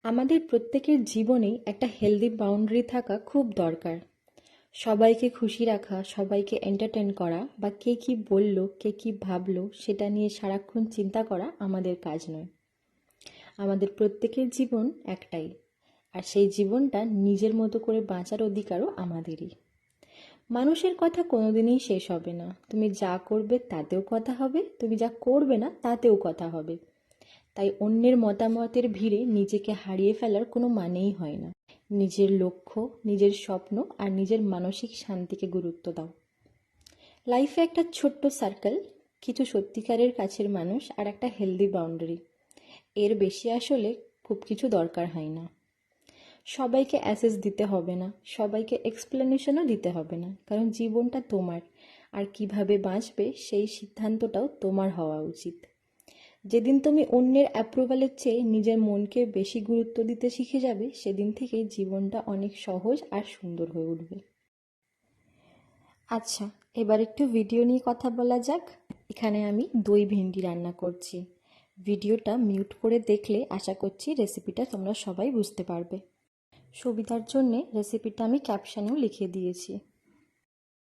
আমাদের প্রত্যেকের জীবনেই একটা হেলদি বাউন্ডারি থাকা খুব দরকার। সবাইকে খুশি রাখা, সবাইকে এন্টারটেন করা বা কে কী বলল, কে কী ভাবলো সেটা নিয়ে সারাক্ষণ চিন্তা করা আমাদের কাজ নয়। আমাদের প্রত্যেকের জীবন একটাই, আর সেই জীবনটা নিজের মতো করে বাঁচার অধিকারও আমাদেরই। মানুষের কথা কোনোদিনই শেষ হবে না। তুমি যা করবে তাতেও কথা হবে, তুমি যা করবে না তাতেও কথা হবে। তাই অন্যের মতামতের ভিড়ে নিজেকে হারিয়ে ফেলার কোনো মানেই হয় না। নিজের লক্ষ্য, নিজের স্বপ্ন আর নিজের মানসিক শান্তিকে গুরুত্ব দাও। লাইফে একটা ছোট্ট সার্কেল, কিছু সত্যিকারের কাছের মানুষ আর একটা হেলদি বাউন্ডারি, এর বেশি আসলে খুব কিছু দরকার হয় না। সবাইকে অ্যাসেস দিতে হবে না, সবাইকে এক্সপ্লেনেশনও দিতে হবে না, কারণ জীবনটা তোমার, আর কিভাবে বাঁচবে সেই সিদ্ধান্তটাও তোমার হওয়া উচিত। যেদিন তুমি অন্যের অ্যাপ্রুভালের চেয়ে নিজের মনকে বেশি গুরুত্ব দিতে শিখে যাবে, সেদিন থেকেই জীবনটা অনেক সহজ আর সুন্দর হয়ে উঠবে। আচ্ছা, এবার একটু ভিডিও নিয়ে কথা বলা যাক। এখানে আমি দই ভেন্ডি রান্না করছি। ভিডিওটা মিউট করে দেখলে আশা করছি রেসিপিটা তোমরা সবাই বুঝতে পারবে। সুবিধার জন্যে রেসিপিটা আমি ক্যাপশনেও লিখে দিয়েছি।